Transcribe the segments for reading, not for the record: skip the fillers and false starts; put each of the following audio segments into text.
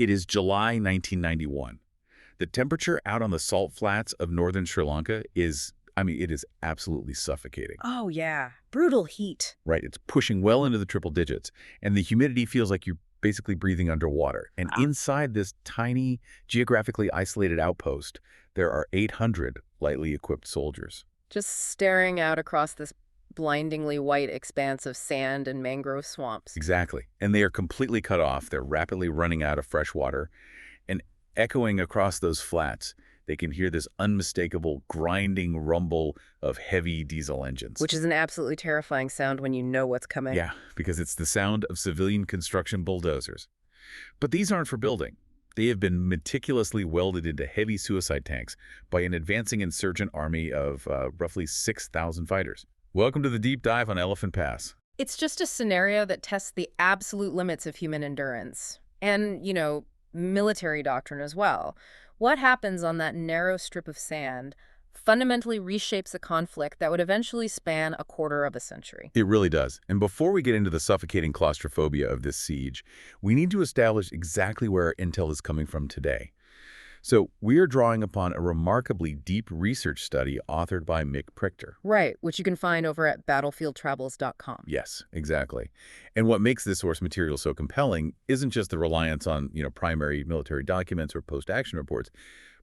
It is July 1991. The temperature out on the salt flats of northern Sri Lanka is, it is absolutely suffocating. Oh, yeah. Brutal heat. Right, it's pushing well into the triple digits, and the humidity feels like you're basically breathing underwater. And Wow. inside this tiny, geographically isolated outpost, there are 800 lightly equipped soldiers. Just staring out across this blindingly white expanse of sand and mangrove swamps. Exactly. And they are completely cut off. They're rapidly running out of fresh water. And echoing across those flats, they can hear this unmistakable grinding rumble of heavy diesel engines. Which is an absolutely terrifying sound when you know what's coming. Yeah, because it's the sound of civilian construction bulldozers. But these aren't for building. They have been meticulously welded into heavy suicide tanks by an advancing insurgent army of roughly 6,000 fighters. Welcome to the deep dive on Elephant Pass. It's just a scenario that tests the absolute limits of human endurance. And, military doctrine as well. What happens on that narrow strip of sand fundamentally reshapes a conflict that would eventually span a quarter of a century. It really does. And before we get into the suffocating claustrophobia of this siege, we need to establish exactly where our intel is coming from today. So we are drawing upon a remarkably deep research study authored by Mick Prichter. Right, which you can find over at battlefieldtravels.com. Yes, exactly. And what makes this source material so compelling isn't just the reliance on, primary military documents or post-action reports.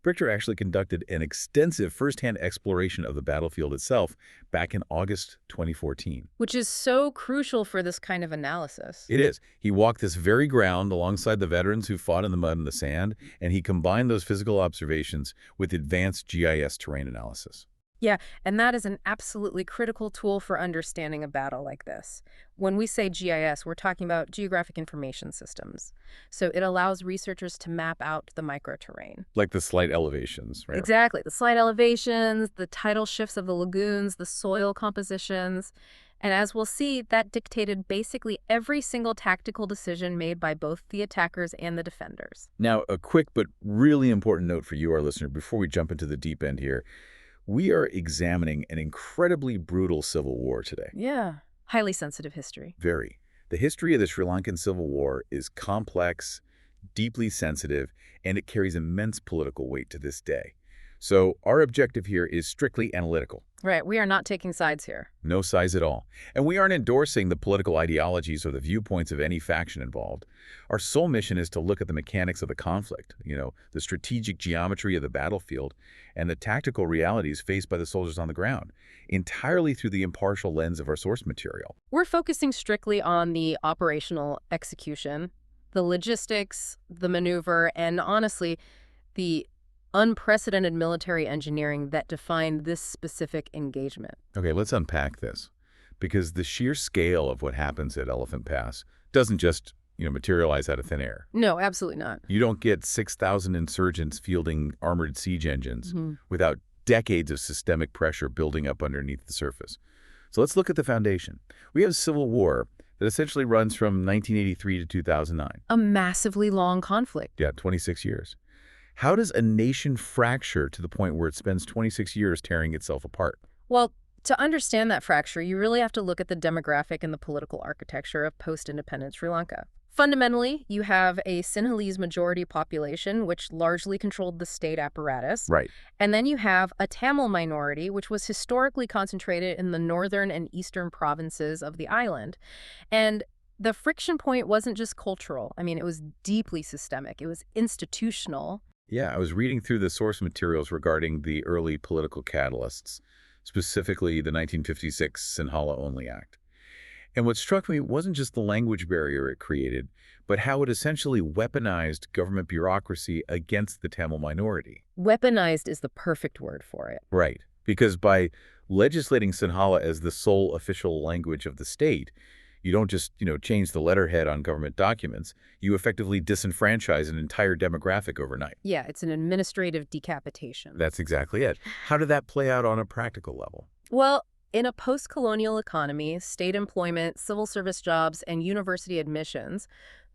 Prichter actually conducted an extensive first-hand exploration of the battlefield itself back in August 2014. Which is so crucial for this kind of analysis. It is. He walked this very ground alongside the veterans who fought in the mud and the sand, and he combined those physical observations with advanced GIS terrain analysis. Yeah, and that is an absolutely critical tool for understanding a battle like this. When we say GIS, we're talking about geographic information systems. So it allows researchers to map out the microterrain. Like the slight elevations, right? Exactly. The slight elevations, the tidal shifts of the lagoons, the soil compositions. And as we'll see, that dictated basically every single tactical decision made by both the attackers and the defenders. Now, a quick but really important note for you, our listener, before we jump into the deep end here. We are examining an incredibly brutal civil war today. Yeah. Highly sensitive history. Very. The history of the Sri Lankan Civil War is complex, deeply sensitive, and it carries immense political weight to this day. So our objective here is strictly analytical. Right. We are not taking sides here. No sides at all. And we aren't endorsing the political ideologies or the viewpoints of any faction involved. Our sole mission is to look at the mechanics of the conflict, the strategic geometry of the battlefield, and the tactical realities faced by the soldiers on the ground, entirely through the impartial lens of our source material. We're focusing strictly on the operational execution, the logistics, the maneuver, and honestly, the unprecedented military engineering that defined this specific engagement. Okay, let's unpack this, because the sheer scale of what happens at Elephant Pass doesn't just, materialize out of thin air. No, absolutely not. You don't get 6,000 insurgents fielding armored siege engines without decades of systemic pressure building up underneath the surface. So let's look at the foundation. We have a civil war that essentially runs from 1983 to 2009. A massively long conflict. Yeah, 26 years. How does a nation fracture to the point where it spends 26 years tearing itself apart? Well, to understand that fracture, you really have to look at the demographic and the political architecture of post-independent Sri Lanka. Fundamentally, you have a Sinhalese majority population, which largely controlled the state apparatus. Right. And then you have a Tamil minority, which was historically concentrated in the northern and eastern provinces of the island. And the friction point wasn't just cultural. It was deeply systemic. It was institutional. Yeah, I was reading through the source materials regarding the early political catalysts, specifically the 1956 Sinhala Only Act. And what struck me wasn't just the language barrier it created, but how it essentially weaponized government bureaucracy against the Tamil minority. Weaponized is the perfect word for it. Right, because by legislating Sinhala as the sole official language of the state, you don't just, change the letterhead on government documents. You effectively disenfranchise an entire demographic overnight. Yeah, it's an administrative decapitation. That's exactly it. How did that play out on a practical level? Well, in a post-colonial economy, state employment, civil service jobs, and university admissions,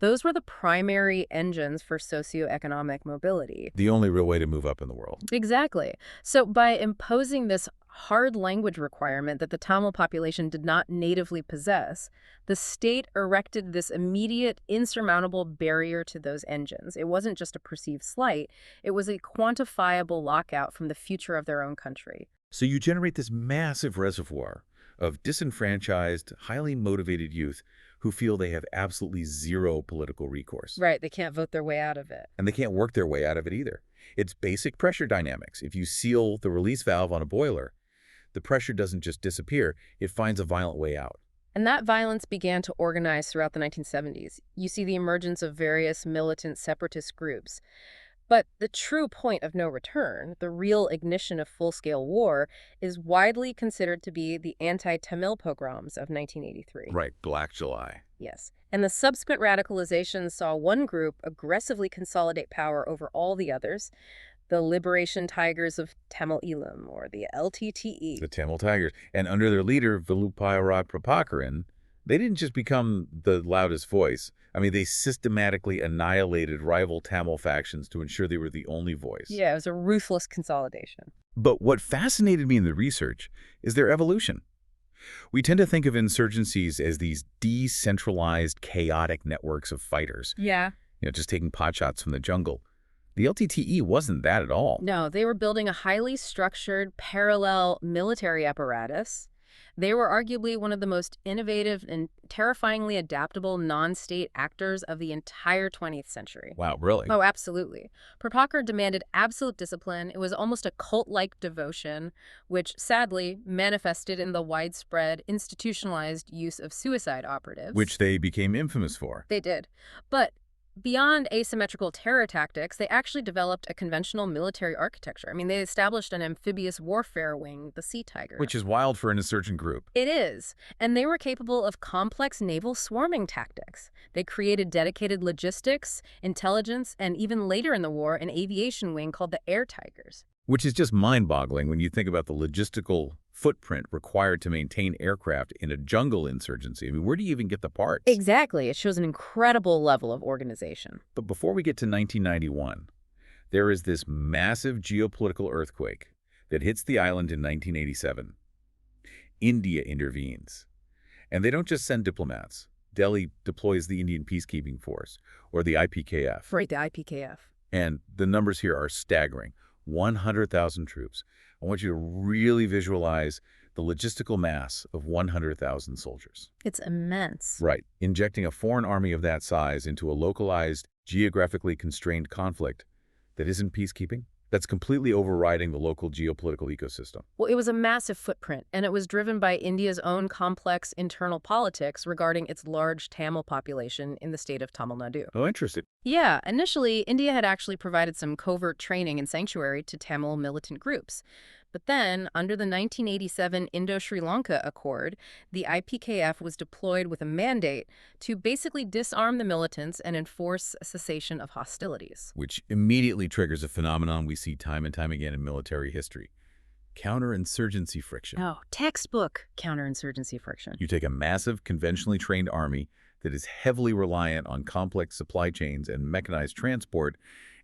Those were the primary engines for socioeconomic mobility. The only real way to move up in the world. Exactly. So by imposing this hard language requirement that the Tamil population did not natively possess, the state erected this immediate, insurmountable barrier to those engines. It wasn't just a perceived slight, it was a quantifiable lockout from the future of their own country. So you generate this massive reservoir of disenfranchised, highly motivated youth who feel they have absolutely zero political recourse. Right, they can't vote their way out of it. And they can't work their way out of it either. It's basic pressure dynamics. If you seal the release valve on a boiler, the pressure doesn't just disappear, it finds a violent way out. And that violence began to organize throughout the 1970s. You see the emergence of various militant separatist groups. But the true point of no return, the real ignition of full-scale war, is widely considered to be the anti-Tamil pogroms of 1983. Right, Black July. Yes. And the subsequent radicalization saw one group aggressively consolidate power over all the others, the Liberation Tigers of Tamil Eelam, or the LTTE. The Tamil Tigers. And under their leader, Velupillai Prabhakaran, they didn't just become the loudest voice. I mean, they systematically annihilated rival Tamil factions to ensure they were the only voice. Yeah, it was a ruthless consolidation. But what fascinated me in the research is their evolution. We tend to think of insurgencies as these decentralized, chaotic networks of fighters. Yeah. Just taking potshots from the jungle. The LTTE wasn't that at all. No, they were building a highly structured, parallel military apparatus. They were arguably one of the most innovative and terrifyingly adaptable non-state actors of the entire 20th century. Wow, really? Oh, absolutely. Prabhakar demanded absolute discipline. It was almost a cult-like devotion, which sadly manifested in the widespread institutionalized use of suicide operatives. Which they became infamous for. They did. But beyond asymmetrical terror tactics, they actually developed a conventional military architecture. I mean, they established an amphibious warfare wing, the Sea Tiger. Which is wild for an insurgent group. It is. And they were capable of complex naval swarming tactics. They created dedicated logistics, intelligence, and even later in the war, an aviation wing called the Air Tigers. Which is just mind-boggling when you think about the logistical footprint required to maintain aircraft in a jungle insurgency. I mean, where do you even get the parts? Exactly. It shows an incredible level of organization. But before we get to 1991, there is this massive geopolitical earthquake that hits the island in 1987. India intervenes. And they don't just send diplomats. Delhi deploys the Indian Peacekeeping Force, or the IPKF. Right, the IPKF. And the numbers here are staggering. 100,000 troops. I want you to really visualize the logistical mass of 100,000 soldiers. It's immense. Right. Injecting a foreign army of that size into a localized, geographically constrained conflict that isn't peacekeeping, that's completely overriding the local geopolitical ecosystem. Well, it was a massive footprint, and it was driven by India's own complex internal politics regarding its large Tamil population in the state of Tamil Nadu. Oh, interesting. Yeah, initially, India had actually provided some covert training and sanctuary to Tamil militant groups. But then, under the 1987 Indo-Sri Lanka Accord, the IPKF was deployed with a mandate to basically disarm the militants and enforce a cessation of hostilities. Which immediately triggers a phenomenon we see time and time again in military history. Counterinsurgency friction. Oh, textbook counterinsurgency friction. You take a massive, conventionally trained army that is heavily reliant on complex supply chains and mechanized transport,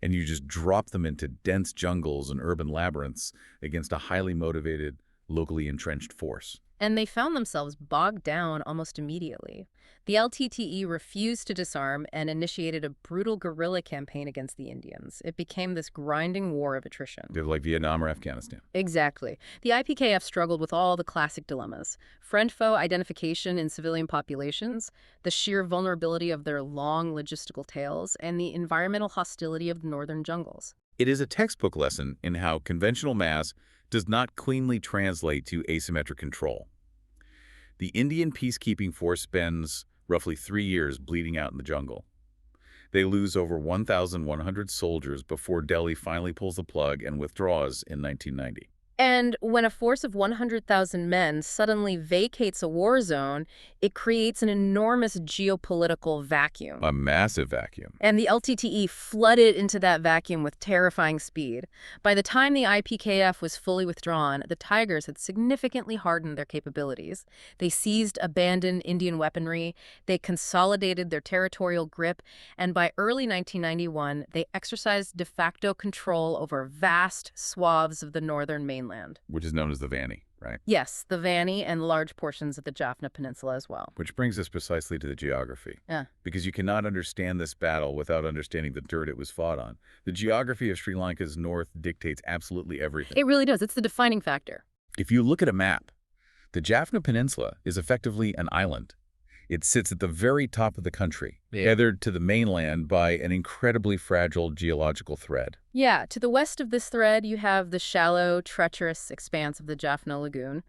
and you just drop them into dense jungles and urban labyrinths against a highly motivated, locally entrenched force. And they found themselves bogged down almost immediately. The LTTE refused to disarm and initiated a brutal guerrilla campaign against the Indians. It became this grinding war of attrition. They're like Vietnam or Afghanistan. Exactly. The IPKF struggled with all the classic dilemmas: friend-foe identification in civilian populations, the sheer vulnerability of their long logistical tails, and the environmental hostility of the northern jungles. It is a textbook lesson in how conventional mass does not cleanly translate to asymmetric control. The Indian Peacekeeping Force spends roughly 3 years bleeding out in the jungle. They lose over 1,100 soldiers before Delhi finally pulls the plug and withdraws in 1990. And when a force of 100,000 men suddenly vacates a war zone, it creates an enormous geopolitical vacuum. A massive vacuum. And the LTTE flooded into that vacuum with terrifying speed. By the time the IPKF was fully withdrawn, the Tigers had significantly hardened their capabilities. They seized abandoned Indian weaponry, they consolidated their territorial grip, and by early 1991, they exercised de facto control over vast swaths of the northern mainland. Which is known as the Vanny, right? Yes, the Vanny and large portions of the Jaffna Peninsula as well. Which brings us precisely to the geography. Yeah. Because you cannot understand this battle without understanding the dirt it was fought on. The geography of Sri Lanka's north dictates absolutely everything. It really does. It's the defining factor. If you look at a map, the Jaffna Peninsula is effectively an island. It sits at the very top of the country, tethered to the mainland by an incredibly fragile geological thread. Yeah, to the west of this thread, you have the shallow, treacherous expanse of the Jaffna Lagoon.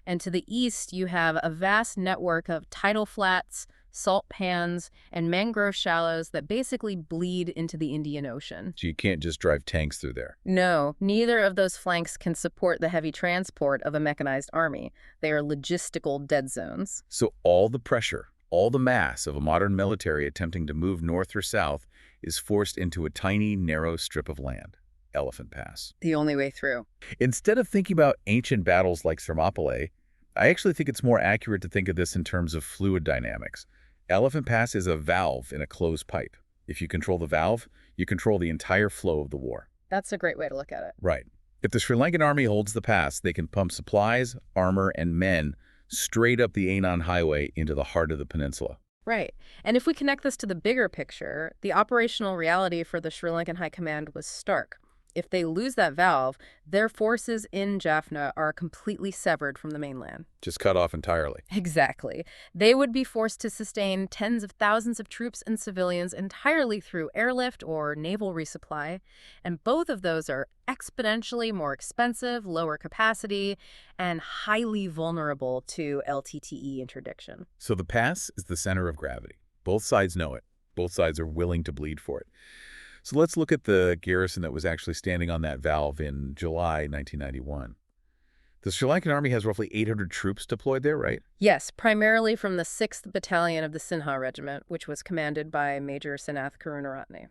And to the east, you have a vast network of tidal flats, salt pans, and mangrove shallows that basically bleed into the Indian Ocean. So you can't just drive tanks through there. No, neither of those flanks can support the heavy transport of a mechanized army. They are logistical dead zones. So all the pressure, all the mass of a modern military attempting to move north or south is forced into a tiny, narrow strip of land, Elephant Pass. The only way through. Instead of thinking about ancient battles like Thermopylae, I actually think it's more accurate to think of this in terms of fluid dynamics. Elephant Pass is a valve in a closed pipe. If you control the valve, you control the entire flow of the war. That's a great way to look at it. Right. If the Sri Lankan Army holds the pass, they can pump supplies, armor, and men straight up the Anand Highway into the heart of the peninsula. Right. And if we connect this to the bigger picture, the operational reality for the Sri Lankan High Command was stark. If they lose that valve, their forces in Jaffna are completely severed from the mainland. Just cut off entirely. Exactly. They would be forced to sustain tens of thousands of troops and civilians entirely through airlift or naval resupply, and both of those are exponentially more expensive, lower capacity, and highly vulnerable to LTTE interdiction. So the pass is the center of gravity. Both sides know it. Both sides are willing to bleed for it. So let's look at the garrison that was actually standing on that valve in July 1991. The Sri Lankan Army has roughly 800 troops deployed there, right? Yes, primarily from the 6th Battalion of the Sinha Regiment, which was commanded by Major Sanath Karunaratne.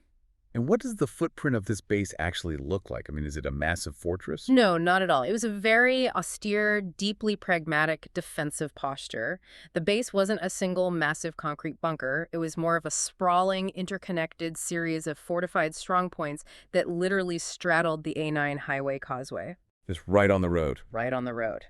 And what does the footprint of this base actually look like? I mean, is it a massive fortress? No, not at all. It was a very austere, deeply pragmatic defensive posture. The base wasn't a single massive concrete bunker. It was more of a sprawling, interconnected series of fortified strongpoints that literally straddled the A9 highway causeway. Just right on the road. Right on the road.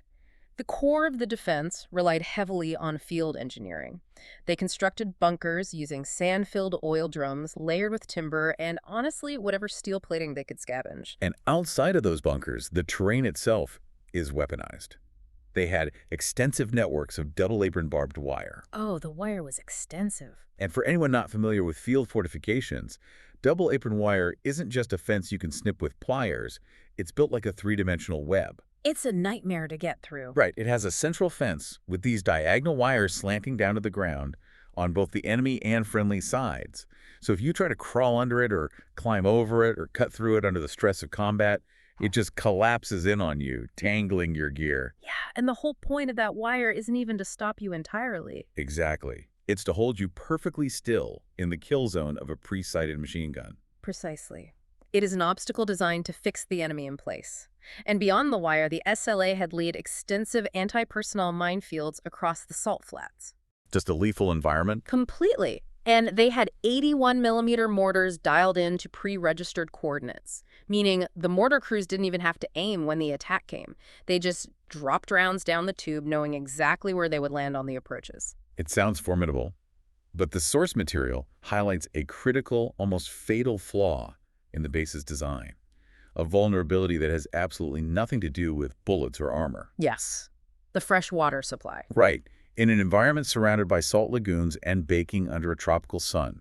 The core of the defense relied heavily on field engineering. They constructed bunkers using sand-filled oil drums layered with timber and, honestly, whatever steel plating they could scavenge. And outside of those bunkers, the terrain itself is weaponized. They had extensive networks of double-apron barbed wire. Oh, the wire was extensive. And for anyone not familiar with field fortifications, double-apron wire isn't just a fence you can snip with pliers. It's built like a three-dimensional web. It's a nightmare to get through. Right. It has a central fence with these diagonal wires slanting down to the ground on both the enemy and friendly sides. So if you try to crawl under it or climb over it or cut through it under the stress of combat, it just collapses in on you, tangling your gear. Yeah, and the whole point of that wire isn't even to stop you entirely. Exactly. It's to hold you perfectly still in the kill zone of a pre-sighted machine gun. Precisely. It is an obstacle designed to fix the enemy in place. And beyond the wire, the SLA had laid extensive anti-personnel minefields across the salt flats. Just a lethal environment? Completely. And they had 81mm mortars dialed in to pre-registered coordinates, meaning the mortar crews didn't even have to aim when the attack came. They just dropped rounds down the tube, knowing exactly where they would land on the approaches. It sounds formidable, but the source material highlights a critical, almost fatal flaw in the base's design. A vulnerability that has absolutely nothing to do with bullets or armor. Yes, the fresh water supply. Right. In an environment surrounded by salt lagoons and baking under a tropical sun,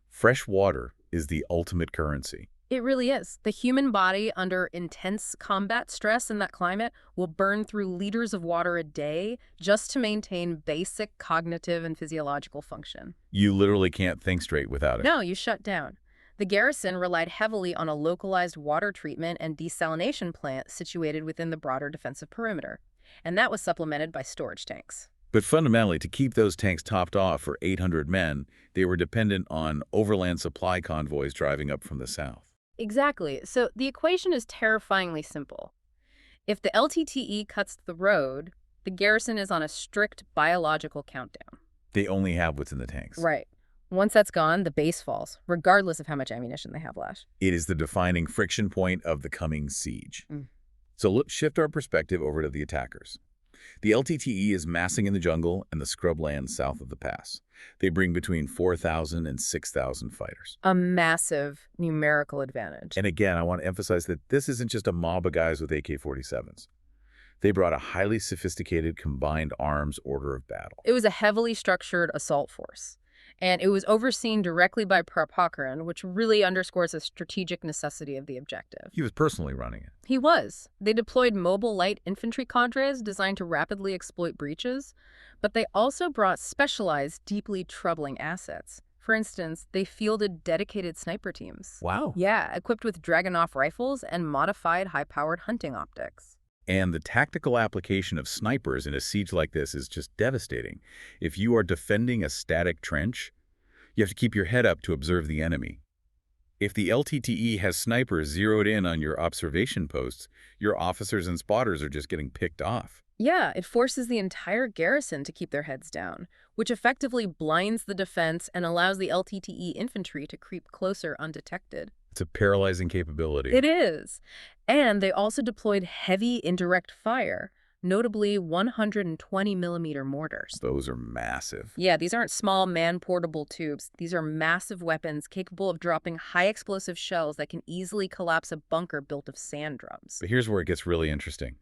fresh water is the ultimate currency. It really is. The human body under intense combat stress in that climate will burn through liters of water a day just to maintain basic cognitive and physiological function. You literally can't think straight without it. No, you shut down. The garrison relied heavily on a localized water treatment and desalination plant situated within the broader defensive perimeter, and that was supplemented by storage tanks. But fundamentally, to keep those tanks topped off for 800 men, they were dependent on overland supply convoys driving up from the south. Exactly. So the equation is terrifyingly simple. If the LTTE cuts the road, the garrison is on a strict biological countdown. They only have what's in the tanks. Right. Once that's gone, the base falls, regardless of how much ammunition they have left. It is the defining friction point of the coming siege. Mm. So let's shift our perspective over to the attackers. The LTTE is massing in the jungle and the scrublands south of the pass. They bring between 4,000 and 6,000 fighters. A massive numerical advantage. And again, I want to emphasize that this isn't just a mob of guys with AK-47s. They brought a highly sophisticated combined arms order of battle. It was a heavily structured assault force, and it was overseen directly by Prabhakaran, which really underscores the strategic necessity of the objective. He was personally running it. He was. They deployed mobile light infantry cadres designed to rapidly exploit breaches, but they also brought specialized, deeply troubling assets. For instance, they fielded dedicated sniper teams. Wow. Yeah, equipped with Dragunov rifles and modified high-powered hunting optics. And the tactical application of snipers in a siege like this is just devastating. If you are defending a static trench, you have to keep your head up to observe the enemy. If the LTTE has snipers zeroed in on your observation posts, your officers and spotters are just getting picked off. Yeah, it forces the entire garrison to keep their heads down, which effectively blinds the defense and allows the LTTE infantry to creep closer undetected. It's a paralyzing capability. It is. And they also deployed heavy indirect fire, notably 120-millimeter mortars. Those are massive. Yeah, these aren't small man-portable tubes. These are massive weapons capable of dropping high-explosive shells that can easily collapse a bunker built of sand drums. But here's where it gets really interesting.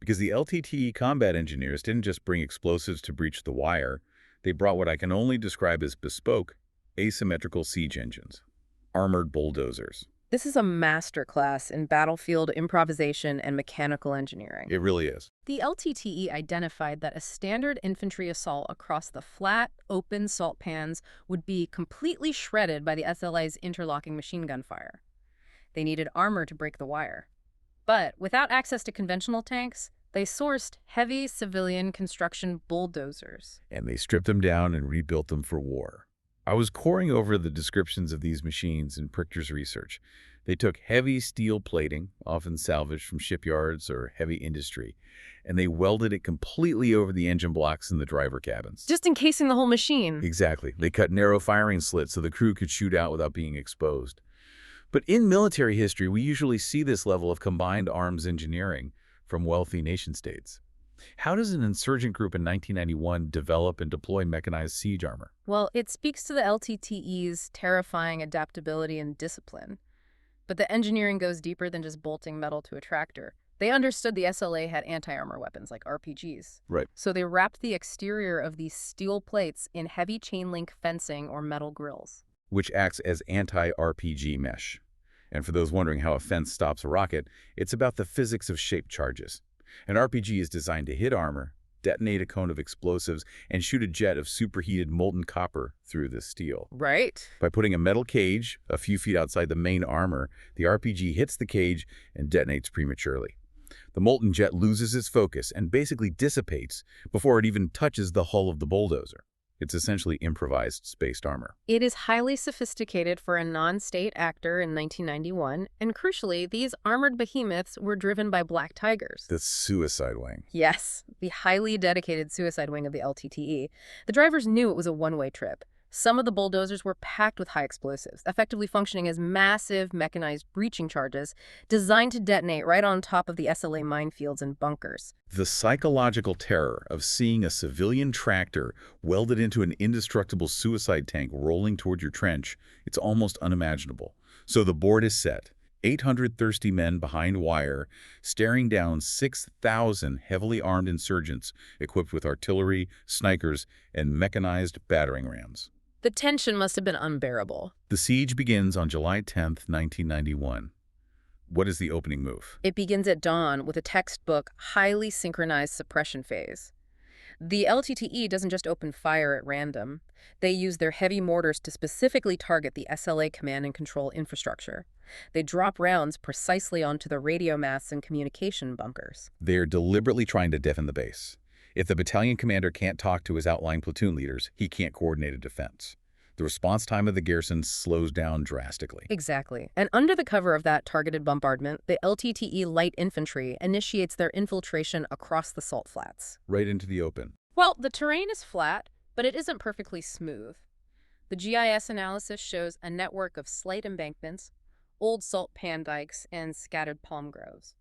Because the LTTE combat engineers didn't just bring explosives to breach the wire, they brought what I can only describe as bespoke, asymmetrical siege engines. Armored bulldozers. This is a masterclass in battlefield improvisation and mechanical engineering. It really is. The LTTE identified that a standard infantry assault across the flat, open salt pans would be completely shredded by the SLA's interlocking machine gun fire. They needed armor to break the wire. But without access to conventional tanks, they sourced heavy civilian construction bulldozers. And they stripped them down and rebuilt them for war. I was poring over the descriptions of these machines in Prichter's research. They took heavy steel plating, often salvaged from shipyards or heavy industry, and they welded it completely over the engine blocks in the driver cabins. Just encasing the whole machine. Exactly. They cut narrow firing slits so the crew could shoot out without being exposed. But in military history, we usually see this level of combined arms engineering from wealthy nation-states. How does an insurgent group in 1991 develop and deploy mechanized siege armor? Well, it speaks to the LTTE's terrifying adaptability and discipline. But the engineering goes deeper than just bolting metal to a tractor. They understood the SLA had anti-armor weapons like RPGs. Right. So they wrapped the exterior of these steel plates in heavy chain-link fencing or metal grills. Which acts as anti-RPG mesh. And for those wondering how a fence stops a rocket, it's about the physics of shaped charges. An RPG is designed to hit armor, detonate a cone of explosives, and shoot a jet of superheated molten copper through the steel. Right. By putting a metal cage a few feet outside the main armor, the RPG hits the cage and detonates prematurely. The molten jet loses its focus and basically dissipates before it even touches the hull of the bulldozer. It's essentially improvised spaced armor. It is highly sophisticated for a non-state actor in 1991, and crucially, these armored behemoths were driven by Black Tigers. The suicide wing. Yes, the highly dedicated suicide wing of the LTTE. The drivers knew it was a one-way trip. Some of the bulldozers were packed with high explosives, effectively functioning as massive mechanized breaching charges designed to detonate right on top of the SLA minefields and bunkers. The psychological terror of seeing a civilian tractor welded into an indestructible suicide tank rolling toward your trench, it's almost unimaginable. So the board is set. 800 thirsty men behind wire, staring down 6,000 heavily armed insurgents equipped with artillery, snipers, and mechanized battering rams. The tension must have been unbearable. The siege begins on July 10th, 1991. What is the opening move? It begins at dawn with a textbook, highly synchronized suppression phase. The LTTE doesn't just open fire at random. They use their heavy mortars to specifically target the SLA command and control infrastructure. They drop rounds precisely onto the radio masts and communication bunkers. They're deliberately trying to deafen the base. If the battalion commander can't talk to his outlying platoon leaders, he can't coordinate a defense. The response time of the garrison slows down drastically. Exactly. And under the cover of that targeted bombardment, the LTTE light infantry initiates their infiltration across the salt flats. Right into the open. Well, the terrain is flat, but it isn't perfectly smooth. The GIS analysis shows a network of slight embankments, old salt pan dikes, and scattered palm groves.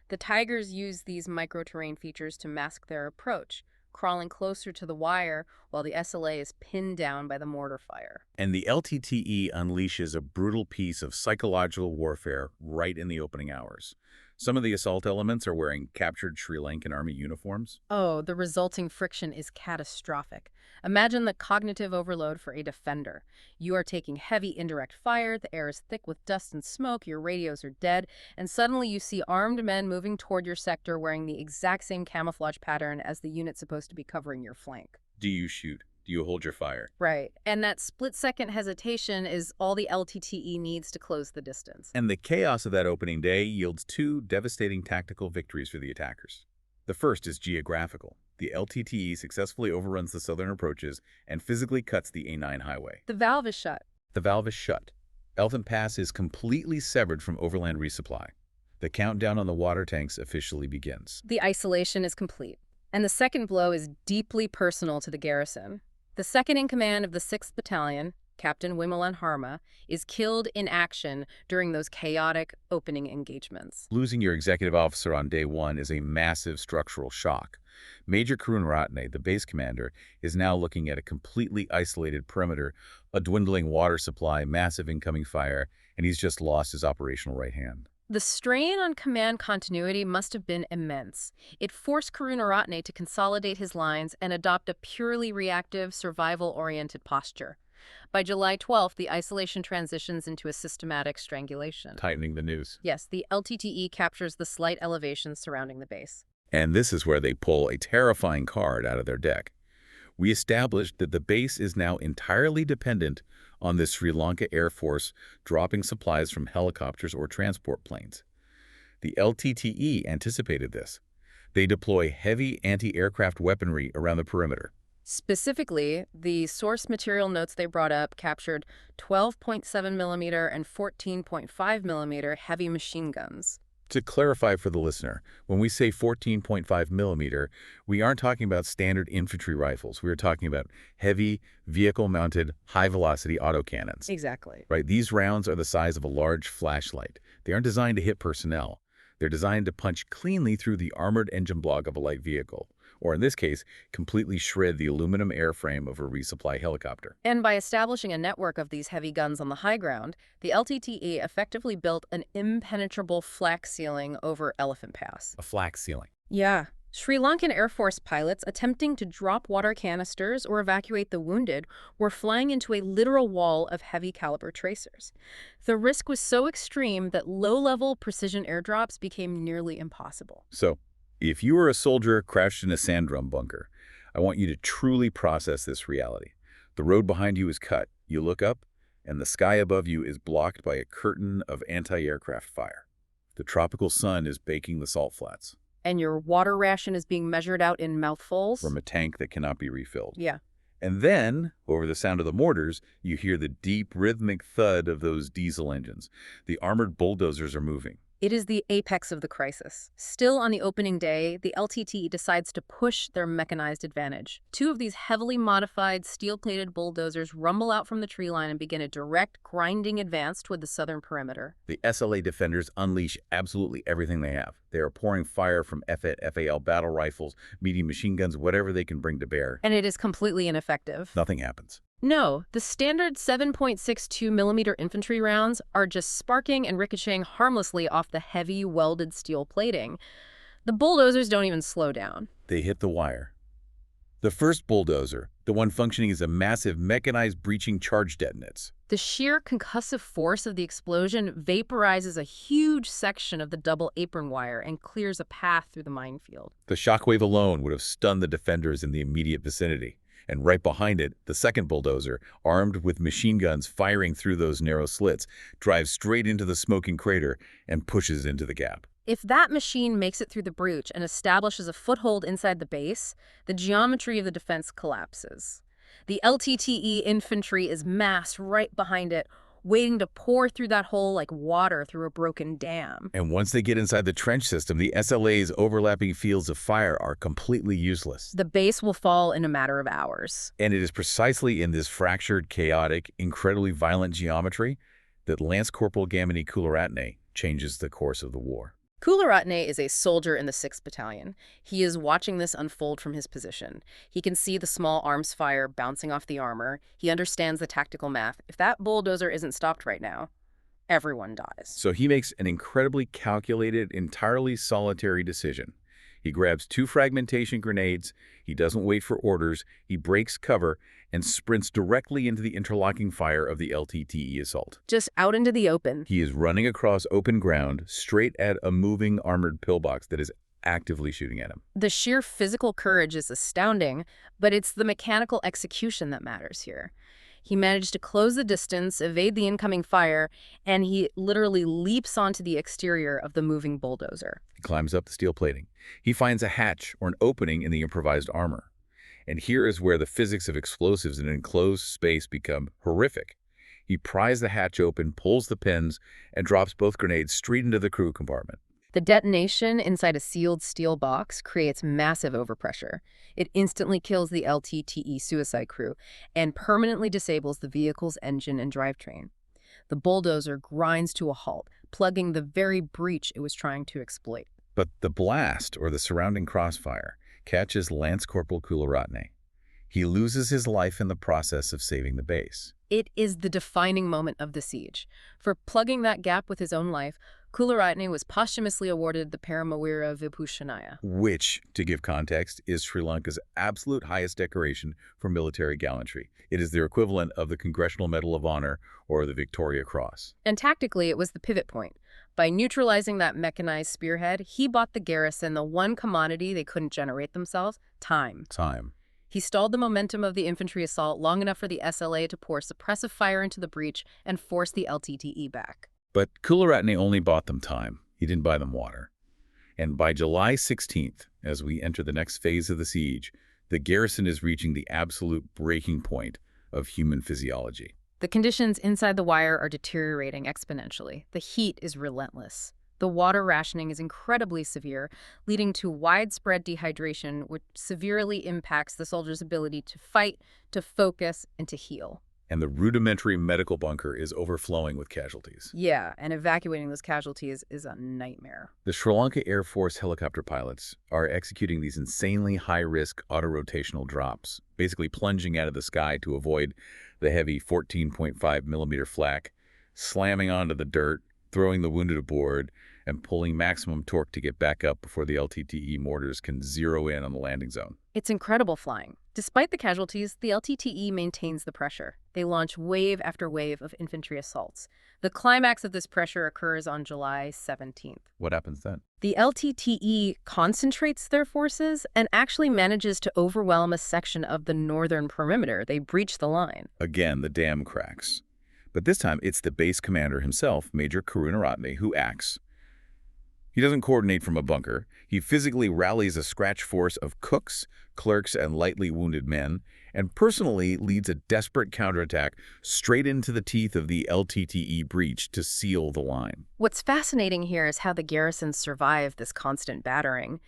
The Tigers use these micro-terrain features to mask their approach, crawling closer to the wire while the SLA is pinned down by the mortar fire. And the LTTE unleashes a brutal piece of psychological warfare right in the opening hours. Some of the assault elements are wearing captured Sri Lankan Army uniforms. Oh, the resulting friction is catastrophic. Imagine the cognitive overload for a defender. You are taking heavy indirect fire, the air is thick with dust and smoke, your radios are dead, and suddenly you see armed men moving toward your sector wearing the exact same camouflage pattern as the unit supposed to be covering your flank. Do you shoot? Do you hold your fire? Right. And that split-second hesitation is all the LTTE needs to close the distance. And the chaos of that opening day yields two devastating tactical victories for the attackers. The first is geographical. The LTTE successfully overruns the southern approaches and physically cuts the A9 highway. The valve is shut. The valve is shut. Elephant Pass is completely severed from overland resupply. The countdown on the water tanks officially begins. The isolation is complete. And the second blow is deeply personal to the garrison. The second-in-command of the 6th Battalion, Captain Wimalan Harma, is killed in action during those chaotic opening engagements. Losing your executive officer on day one is a massive structural shock. Major Karunaratne, the base commander, is now looking at a completely isolated perimeter, a dwindling water supply, massive incoming fire, and he's just lost his operational right hand. The strain on command continuity must have been immense. It forced Karunaratne to consolidate his lines and adopt a purely reactive, survival-oriented posture. By July 12th, the isolation transitions into a systematic strangulation. Tightening the noose. Yes, the LTTE captures the slight elevations surrounding the base. And this is where they pull a terrifying card out of their deck. We established that the base is now entirely dependent on the Sri Lanka Air Force dropping supplies from helicopters or transport planes. The LTTE anticipated this. They deploy heavy anti-aircraft weaponry around the perimeter. Specifically, the source material notes they brought up captured 12.7 millimeter and 14.5 millimeter heavy machine guns. To clarify for the listener, when we say 14.5 millimeter, we aren't talking about standard infantry rifles. We are talking about heavy, vehicle-mounted, high-velocity autocannons. Exactly. Right? These rounds are the size of a large flashlight. They aren't designed to hit personnel. They're designed to punch cleanly through the armored engine block of a light vehicle, or in this case, completely shred the aluminum airframe of a resupply helicopter. And by establishing a network of these heavy guns on the high ground, the LTTE effectively built an impenetrable flak ceiling over Elephant Pass. A flak ceiling. Yeah. Sri Lankan Air Force pilots attempting to drop water canisters or evacuate the wounded were flying into a literal wall of heavy caliber tracers. The risk was so extreme that low-level precision airdrops became nearly impossible. So, if you are a soldier crouched in a sand drum bunker, I want you to truly process this reality. The road behind you is cut. You look up, and the sky above you is blocked by a curtain of anti-aircraft fire. The tropical sun is baking the salt flats. And your water ration is being measured out in mouthfuls? From a tank that cannot be refilled. Yeah. And then, over the sound of the mortars, you hear the deep, rhythmic thud of those diesel engines. The armored bulldozers are moving. It is the apex of the crisis. Still on the opening day, the LTTE decides to push their mechanized advantage. Two of these heavily modified, steel-plated bulldozers rumble out from the tree line and begin a direct, grinding advance toward the southern perimeter. The SLA defenders unleash absolutely everything they have. They are pouring fire from FAL battle rifles, medium machine guns, whatever they can bring to bear. And it is completely ineffective. Nothing happens. No, the standard 7.62 millimeter infantry rounds are just sparking and ricocheting harmlessly off the heavy welded steel plating. The bulldozers don't even slow down. They hit the wire. The first bulldozer, the one functioning as a massive mechanized breaching charge detonates. The sheer concussive force of the explosion vaporizes a huge section of the double apron wire and clears a path through the minefield. The shockwave alone would have stunned the defenders in the immediate vicinity. And right behind it, the second bulldozer, armed with machine guns firing through those narrow slits, drives straight into the smoking crater and pushes into the gap. If that machine makes it through the breach and establishes a foothold inside the base, the geometry of the defense collapses. The LTTE infantry is massed right behind it, waiting to pour through that hole like water through a broken dam. And once they get inside the trench system, the SLA's overlapping fields of fire are completely useless. The base will fall in a matter of hours. And it is precisely in this fractured, chaotic, incredibly violent geometry that Lance Corporal Gamini Karunaratne changes the course of the war. Karunaratne is a soldier in the 6th Battalion. He is watching this unfold from his position. He can see the small arms fire bouncing off the armor. He understands the tactical math. If that bulldozer isn't stopped right now, everyone dies. So he makes an incredibly calculated, entirely solitary decision. He grabs 2 fragmentation grenades, he doesn't wait for orders, he breaks cover, and sprints directly into the interlocking fire of the LTTE assault. Just out into the open. He is running across open ground, straight at a moving armored pillbox that is actively shooting at him. The sheer physical courage is astounding, but it's the mechanical execution that matters here. He managed to close the distance, evade the incoming fire, and he literally leaps onto the exterior of the moving bulldozer. He climbs up the steel plating. He finds a hatch or an opening in the improvised armor. And here is where the physics of explosives in an enclosed space become horrific. He pries the hatch open, pulls the pins, and drops both grenades straight into the crew compartment. The detonation inside a sealed steel box creates massive overpressure. It instantly kills the LTTE suicide crew and permanently disables the vehicle's engine and drivetrain. The bulldozer grinds to a halt, plugging the very breach it was trying to exploit. But the blast, or the surrounding crossfire, catches Lance Corporal Karunaratne. He loses his life in the process of saving the base. It is the defining moment of the siege. For plugging that gap with his own life, Karunaratne was posthumously awarded the Paramawira Vibhushanaya, Which, to give context, is Sri Lanka's absolute highest decoration for military gallantry. It is their equivalent of the Congressional Medal of Honor or the Victoria Cross. And tactically, it was the pivot point. By neutralizing that mechanized spearhead, he bought the garrison the one commodity they couldn't generate themselves: time. He stalled the momentum of the infantry assault long enough for the SLA to pour suppressive fire into the breach and force the LTTE back. But Karunaratne only bought them time. He didn't buy them water. And by July 16th, as we enter the next phase of the siege, the garrison is reaching the absolute breaking point of human physiology. The conditions inside the wire are deteriorating exponentially. The heat is relentless. The water rationing is incredibly severe, leading to widespread dehydration, which severely impacts the soldiers' ability to fight, to focus, and to heal. And the rudimentary medical bunker is overflowing with casualties. Yeah, and evacuating those casualties is a nightmare. The Sri Lanka Air Force helicopter pilots are executing these insanely high-risk auto-rotational drops, basically plunging out of the sky to avoid the heavy 14.5 millimeter flak, slamming onto the dirt, throwing the wounded aboard, and pulling maximum torque to get back up before the LTTE mortars can zero in on the landing zone. It's incredible flying. Despite the casualties, the LTTE maintains the pressure. They launch wave after wave of infantry assaults. The climax of this pressure occurs on July 17th. What happens then? The LTTE concentrates their forces and actually manages to overwhelm a section of the northern perimeter. They breach the line. Again, the dam cracks. But this time, it's the base commander himself, Major Karunaratne, who acts. He doesn't coordinate from a bunker. He physically rallies a scratch force of cooks, clerks, and lightly wounded men, and personally leads a desperate counterattack straight into the teeth of the LTTE breach to seal the line. What's fascinating here is how the garrisons survive this constant battering.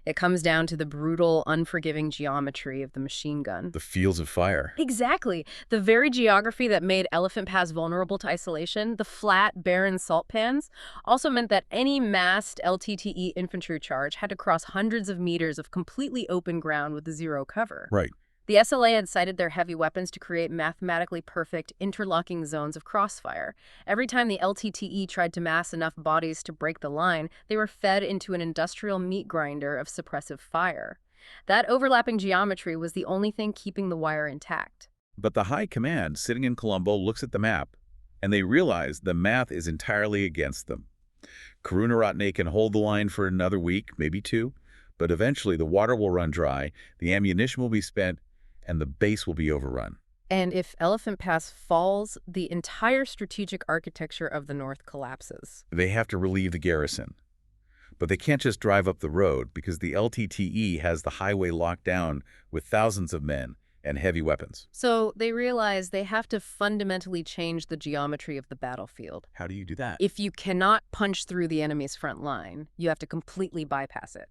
It comes down to the brutal, unforgiving geometry of the machine gun. The fields of fire. Exactly. The very geography that made Elephant Pass vulnerable to isolation, the flat, barren salt pans, also meant that any massed LTTE infantry charge had to cross hundreds of meters of completely open ground with zero cover. Right. The SLA had sighted their heavy weapons to create mathematically perfect interlocking zones of crossfire. Every time the LTTE tried to mass enough bodies to break the line, they were fed into an industrial meat grinder of suppressive fire. That overlapping geometry was the only thing keeping the wire intact. But the high command sitting in Colombo looks at the map, and they realize the math is entirely against them. Karunaratne can hold the line for another week, maybe two, but eventually the water will run dry, the ammunition will be spent, and the base will be overrun. And if Elephant Pass falls, the entire strategic architecture of the North collapses. They have to relieve the garrison. But they can't just drive up the road because the LTTE has the highway locked down with thousands of men and heavy weapons. So they realize they have to fundamentally change the geometry of the battlefield. How do you do that? If you cannot punch through the enemy's front line, you have to completely bypass it.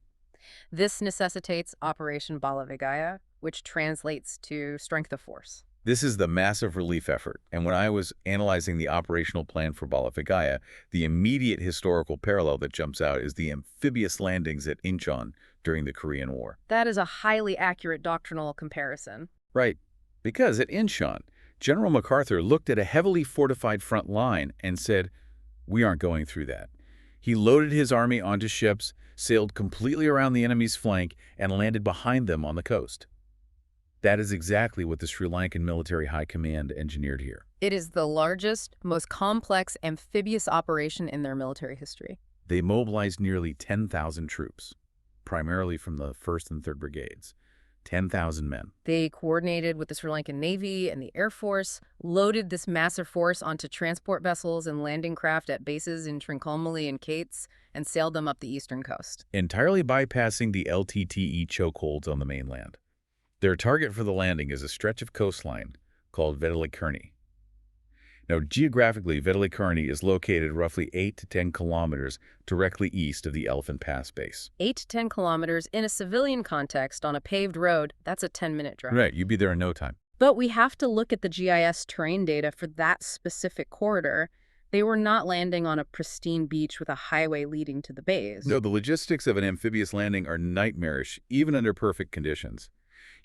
This necessitates Operation Bala Vigaya, which translates to strength of force. This is the massive relief effort, and when I was analyzing the operational plan for Bala Vigaya, the immediate historical parallel that jumps out is the amphibious landings at Incheon during the Korean War. That is a highly accurate doctrinal comparison. Right, because at Incheon, General MacArthur looked at a heavily fortified front line and said, "We aren't going through that." He loaded his army onto ships, sailed completely around the enemy's flank, and landed behind them on the coast. That is exactly what the Sri Lankan Military High Command engineered here. It is the largest, most complex amphibious operation in their military history. They mobilized nearly 10,000 troops, primarily from the 1st and 3rd Brigades. 10,000 men. They coordinated with the Sri Lankan Navy and the Air Force, loaded this massive force onto transport vessels and landing craft at bases in Trincomalee and Kates, and sailed them up the eastern coast. Entirely bypassing the LTTE chokeholds on the mainland. Their target for the landing is a stretch of coastline called Velupillai. Now, geographically, Velupillai is located roughly 8 to 10 kilometers directly east of the Elephant Pass base. 8 to 10 kilometers in a civilian context on a paved road, that's a 10-minute drive. Right, you'd be there in no time. But we have to look at the GIS terrain data for that specific corridor. They were not landing on a pristine beach with a highway leading to the bays. No, the logistics of an amphibious landing are nightmarish, even under perfect conditions.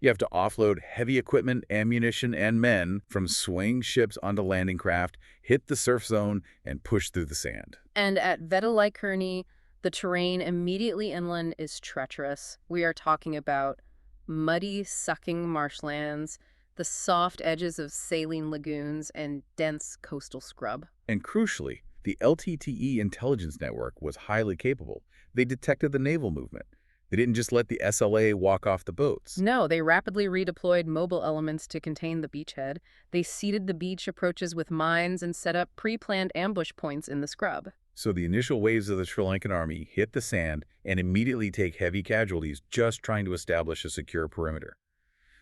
You have to offload heavy equipment, ammunition, and men from swaying ships onto landing craft, hit the surf zone, and push through the sand. And at Velupillai, the terrain immediately inland is treacherous. We are talking about muddy, sucking marshlands, the soft edges of saline lagoons, and dense coastal scrub. And crucially, the LTTE intelligence network was highly capable. They detected the naval movement. They didn't just let the SLA walk off the boats. No, they rapidly redeployed mobile elements to contain the beachhead. They seeded the beach approaches with mines and set up pre-planned ambush points in the scrub. So the initial waves of the Sri Lankan Army hit the sand and immediately take heavy casualties just trying to establish a secure perimeter.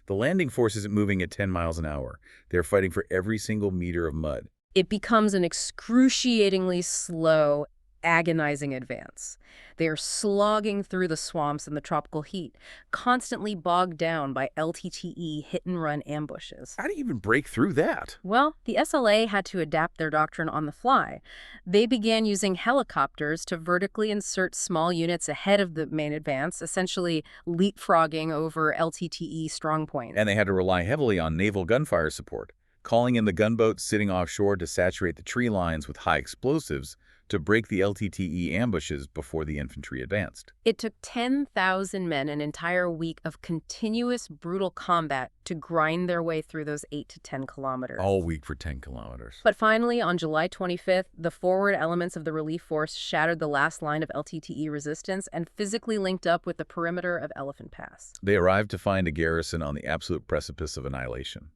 The landing force isn't moving at 10 miles an hour. They're fighting for every single meter of mud. It becomes an excruciatingly slow, agonizing advance. They are slogging through the swamps in the tropical heat, constantly bogged down by LTTE hit-and-run ambushes. How do you even break through that? Well, the SLA had to adapt their doctrine on the fly. They began using helicopters to vertically insert small units ahead of the main advance, essentially leapfrogging over LTTE strongpoints. And they had to rely heavily on naval gunfire support, calling in the gunboats sitting offshore to saturate the tree lines with high explosives to break the LTTE ambushes before the infantry advanced. It took 10,000 men an entire week of continuous, brutal combat to grind their way through those 8 to 10 kilometers. All week for 10 kilometers. But finally, on July 25th, the forward elements of the relief force shattered the last line of LTTE resistance and physically linked up with the perimeter of Elephant Pass. They arrived to find a garrison on the absolute precipice of annihilation.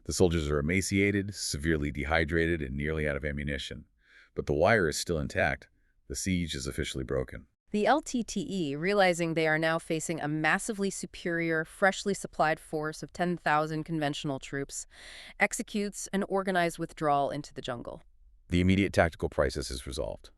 The soldiers are emaciated, severely dehydrated, and nearly out of ammunition. But the wire is still intact. The siege is officially broken. The LTTE, realizing they are now facing a massively superior, freshly supplied force of 10,000 conventional troops, executes an organized withdrawal into the jungle. The immediate tactical crisis is resolved.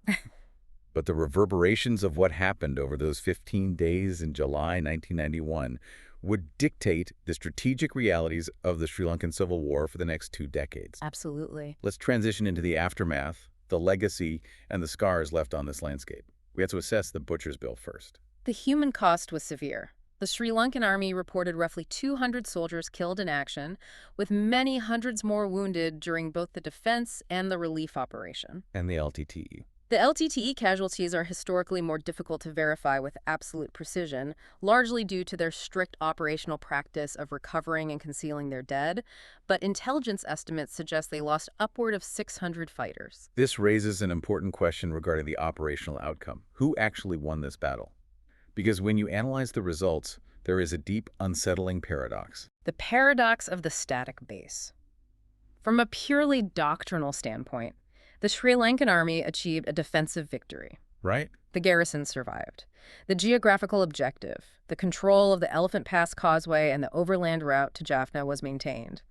But the reverberations of what happened over those 15 days in July 1991 would dictate the strategic realities of the Sri Lankan Civil War for the next 2 decades. Absolutely. Let's transition into the aftermath, the legacy, and the scars left on this landscape. We have to assess the butcher's bill first. The human cost was severe. The Sri Lankan Army reported roughly 200 soldiers killed in action, with many hundreds more wounded during both the defense and the relief operation. And the LTTE. The LTTE casualties are historically more difficult to verify with absolute precision, largely due to their strict operational practice of recovering and concealing their dead, but intelligence estimates suggest they lost upward of 600 fighters. This raises an important question regarding the operational outcome. Who actually won this battle? Because when you analyze the results, there is a deep, unsettling paradox. The paradox of the static base. From a purely doctrinal standpoint, the Sri Lankan Army achieved a defensive victory. Right? The garrison survived. The geographical objective, the control of the Elephant Pass Causeway and the overland route to Jaffna was maintained.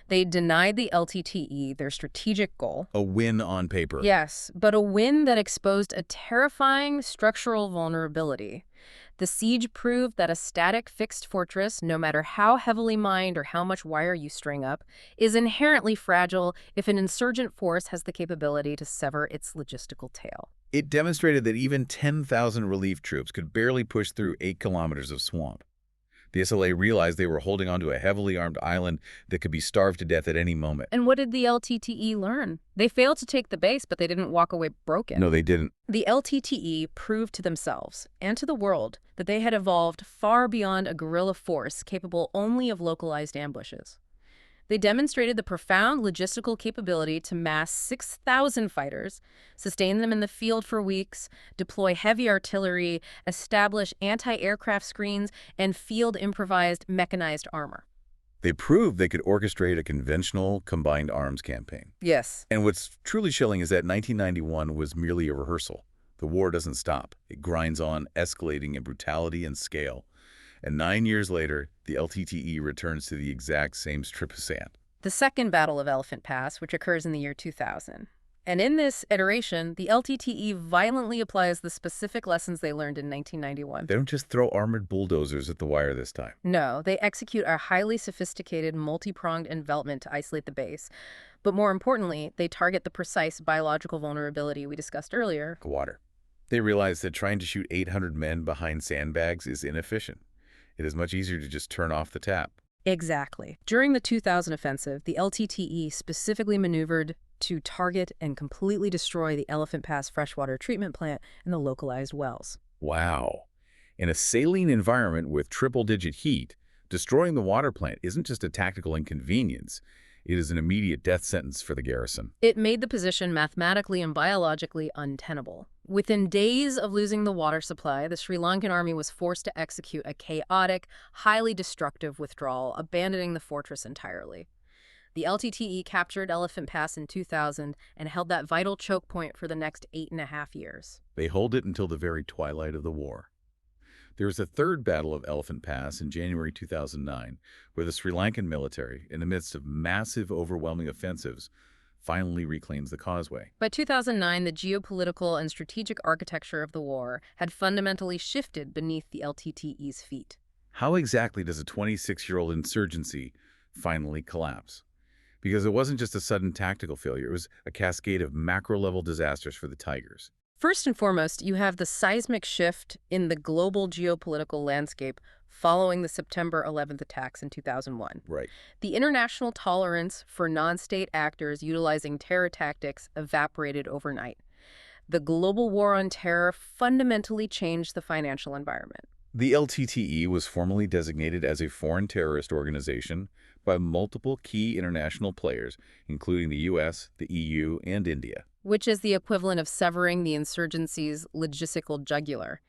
They denied the LTTE their strategic goal. A win on paper. Yes, but a win that exposed a terrifying structural vulnerability. The siege proved that a static, fixed fortress, no matter how heavily mined or how much wire you string up, is inherently fragile if an insurgent force has the capability to sever its logistical tail. It demonstrated that even 10,000 relief troops could barely push through 8 kilometers of swamp. The SLA realized they were holding onto a heavily armed island that could be starved to death at any moment. And what did the LTTE learn? They failed to take the base, but they didn't walk away broken. No, they didn't. The LTTE proved to themselves and to the world that they had evolved far beyond a guerrilla force capable only of localized ambushes. They demonstrated the profound logistical capability to mass 6,000 fighters, sustain them in the field for weeks, deploy heavy artillery, establish anti-aircraft screens, and field improvised mechanized armor. They proved they could orchestrate a conventional combined arms campaign. Yes. And what's truly chilling is that 1991 was merely a rehearsal. The war doesn't stop. It grinds on, escalating in brutality and scale. And 9 years later, the LTTE returns to the exact same strip of sand. The second Battle of Elephant Pass, which occurs in the year 2000. And in this iteration, the LTTE violently applies the specific lessons they learned in 1991. They don't just throw armored bulldozers at the wire this time. No, they execute a highly sophisticated, multi-pronged envelopment to isolate the base. But more importantly, they target the precise biological vulnerability we discussed earlier. Water. They realize that trying to shoot 800 men behind sandbags is inefficient. It is much easier to just turn off the tap. Exactly. During the 2000 offensive, the LTTE specifically maneuvered to target and completely destroy the Elephant Pass freshwater treatment plant and the localized wells. Wow. In a saline environment with triple-digit heat, destroying the water plant isn't just a tactical inconvenience. It is an immediate death sentence for the garrison. It made the position mathematically and biologically untenable. Within days of losing the water supply, the Sri Lankan Army was forced to execute a chaotic, highly destructive withdrawal, abandoning the fortress entirely. The LTTE captured Elephant Pass in 2000 and held that vital choke point for the next 8.5 years. They hold it until the very twilight of the war. There was a third Battle of Elephant Pass in January 2009, where the Sri Lankan military, in the midst of massive, overwhelming offensives, finally reclaims the causeway. By 2009, the geopolitical and strategic architecture of the war had fundamentally shifted beneath the LTTE's feet. How exactly does a 26-year-old insurgency finally collapse? Because it wasn't just a sudden tactical failure, it was a cascade of macro-level disasters for the Tigers. First and foremost, you have the seismic shift in the global geopolitical landscape following the September 11th attacks in 2001. Right. The international tolerance for non-state actors utilizing terror tactics evaporated overnight. The global war on terror fundamentally changed the financial environment. The LTTE was formally designated as a foreign terrorist organization by multiple key international players, including the U.S., the EU, and India. Which is the equivalent of severing the insurgency's logistical jugular.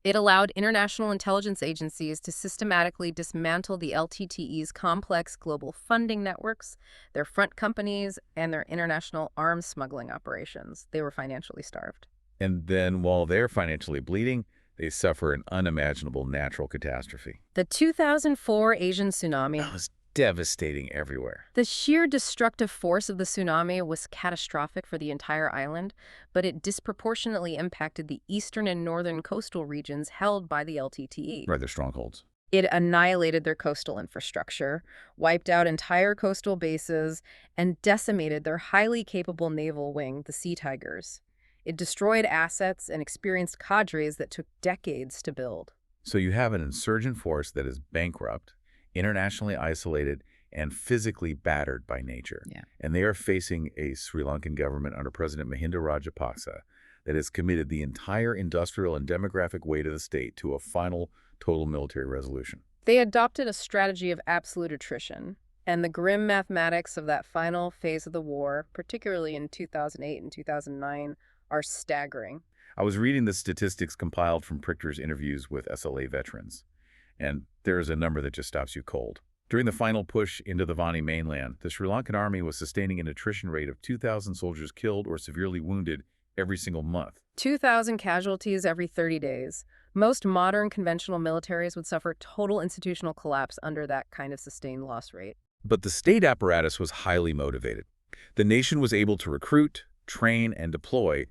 It allowed international intelligence agencies to systematically dismantle the LTTE's complex global funding networks, their front companies, and their international arms smuggling operations. They were financially starved. And then, while they're financially bleeding, they suffer an unimaginable natural catastrophe. The 2004 Asian tsunami. It was devastating everywhere. The sheer destructive force of the tsunami was catastrophic for the entire island, but it disproportionately impacted the eastern and northern coastal regions held by the LTTE. Right, their strongholds. It annihilated their coastal infrastructure, wiped out entire coastal bases, and decimated their highly capable naval wing, the Sea Tigers. It destroyed assets and experienced cadres that took decades to build. So you have an insurgent force that is bankrupt, internationally isolated, and physically battered by nature. Yeah. And they are facing a Sri Lankan government under President Mahinda Rajapaksa that has committed the entire industrial and demographic weight of the state to a final total military resolution. They adopted a strategy of absolute attrition, and the grim mathematics of that final phase of the war, particularly in 2008 and 2009, are staggering. I was reading the statistics compiled from Prichter's interviews with SLA veterans, and there's a number that just stops you cold. During the final push into the Vani mainland, the Sri Lankan Army was sustaining an attrition rate of 2,000 soldiers killed or severely wounded every single month. 2,000 casualties every 30 days. Most modern conventional militaries would suffer total institutional collapse under that kind of sustained loss rate. But the state apparatus was highly motivated. The nation was able to recruit, train, and deploy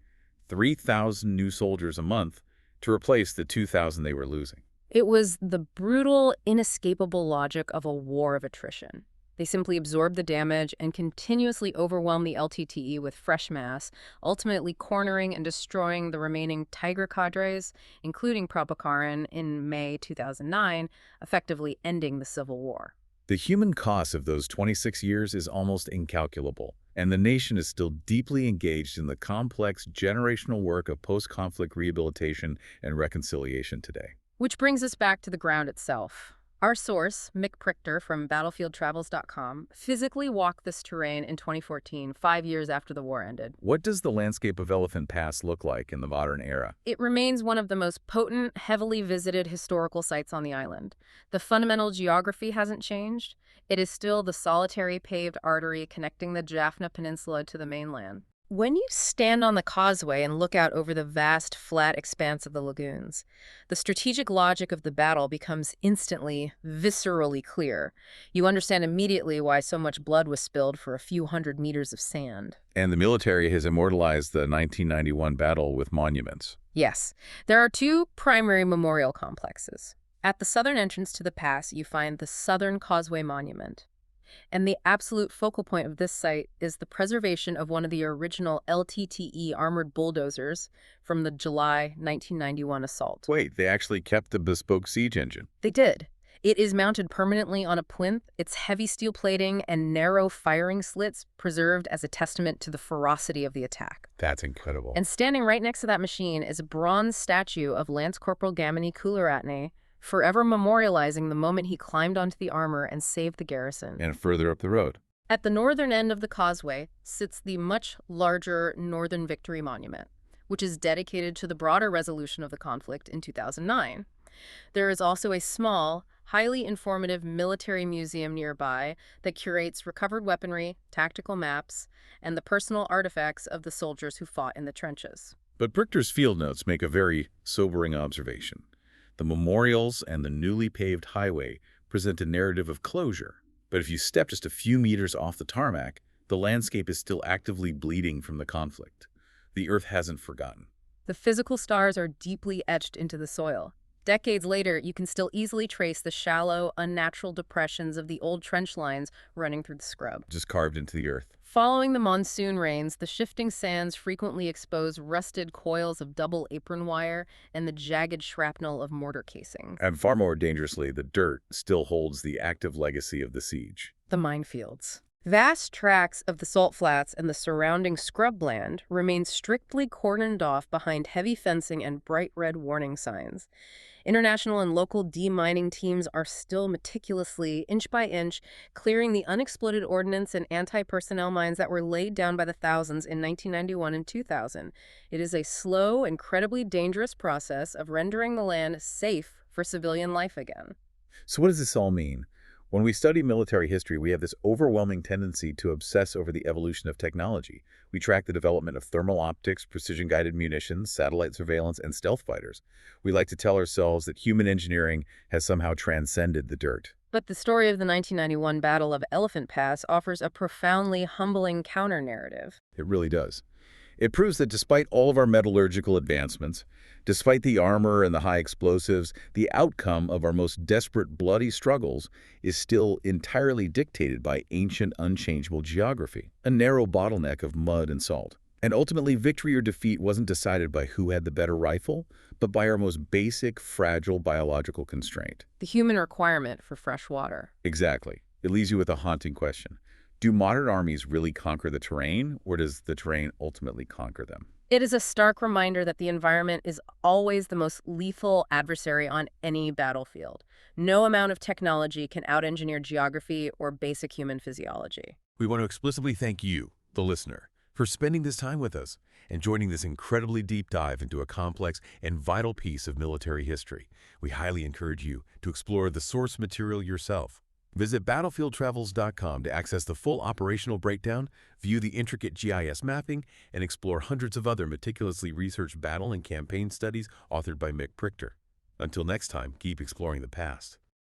3,000 new soldiers a month to replace the 2,000 they were losing. It was the brutal, inescapable logic of a war of attrition. They simply absorbed the damage and continuously overwhelmed the LTTE with fresh mass, ultimately cornering and destroying the remaining Tiger cadres, including Prabhakaran, in May 2009, effectively ending the Civil War. The human cost of those 26 years is almost incalculable, and the nation is still deeply engaged in the complex generational work of post-conflict rehabilitation and reconciliation today. Which brings us back to the ground itself. Our source, Mick Prichter from BattlefieldTravels.com, physically walked this terrain in 2014, 5 years after the war ended. What does the landscape of Elephant Pass look like in the modern era? It remains one of the most potent, heavily visited historical sites on the island. The fundamental geography hasn't changed. It is still the solitary paved artery connecting the Jaffna Peninsula to the mainland. When you stand on the causeway and look out over the vast, flat expanse of the lagoons, the strategic logic of the battle becomes instantly, viscerally clear. You understand immediately why so much blood was spilled for a few hundred meters of sand. And the military has immortalized the 1991 battle with monuments. Yes, there are two primary memorial complexes. At the southern entrance to the pass, you find the Southern Causeway Monument. And the absolute focal point of this site is the preservation of one of the original LTTE armored bulldozers from the July 1991 assault. Wait, they actually kept the bespoke siege engine? They did. It is mounted permanently on a plinth, its heavy steel plating and narrow firing slits preserved as a testament to the ferocity of the attack. That's incredible. And standing right next to that machine is a bronze statue of Lance Corporal Jaffna Karunaratne, forever memorializing the moment he climbed onto the armor and saved the garrison. And further up the road. At the northern end of the causeway sits the much larger Northern Victory Monument, which is dedicated to the broader resolution of the conflict in 2009. There is also a small, highly informative military museum nearby that curates recovered weaponry, tactical maps, and the personal artifacts of the soldiers who fought in the trenches. But Prichter's field notes make a very sobering observation. The memorials and the newly paved highway present a narrative of closure. But if you step just a few meters off the tarmac, the landscape is still actively bleeding from the conflict. The earth hasn't forgotten. The physical scars are deeply etched into the soil. Decades later, you can still easily trace the shallow, unnatural depressions of the old trench lines running through the scrub. Just carved into the earth. Following the monsoon rains, the shifting sands frequently expose rusted coils of double apron wire and the jagged shrapnel of mortar casing. And far more dangerously, the dirt still holds the active legacy of the siege. The minefields. Vast tracts of the salt flats and the surrounding scrubland remain strictly cordoned off behind heavy fencing and bright red warning signs. International and local demining teams are still meticulously, inch by inch, clearing the unexploded ordnance and anti-personnel mines that were laid down by the thousands in 1991 and 2000. It is a slow, incredibly dangerous process of rendering the land safe for civilian life again. So what does this all mean? When we study military history, we have this overwhelming tendency to obsess over the evolution of technology. We track the development of thermal optics, precision-guided munitions, satellite surveillance, and stealth fighters. We like to tell ourselves that human engineering has somehow transcended the dirt. But the story of the 1991 Battle of Elephant Pass offers a profoundly humbling counter-narrative. It really does. It proves that despite all of our metallurgical advancements, despite the armor and the high explosives, the outcome of our most desperate, bloody struggles is still entirely dictated by ancient, unchangeable geography, a narrow bottleneck of mud and salt. And ultimately, victory or defeat wasn't decided by who had the better rifle, but by our most basic, fragile biological constraint. The human requirement for fresh water. Exactly. It leaves you with a haunting question. Do modern armies really conquer the terrain, or does the terrain ultimately conquer them? It is a stark reminder that the environment is always the most lethal adversary on any battlefield. No amount of technology can out-engineer geography or basic human physiology. We want to explicitly thank you, the listener, for spending this time with us and joining this incredibly deep dive into a complex and vital piece of military history. We highly encourage you to explore the source material yourself. Visit battlefieldtravels.com to access the full operational breakdown, view the intricate GIS mapping, and explore hundreds of other meticulously researched battle and campaign studies authored by Mick Prichter. Until next time, keep exploring the past.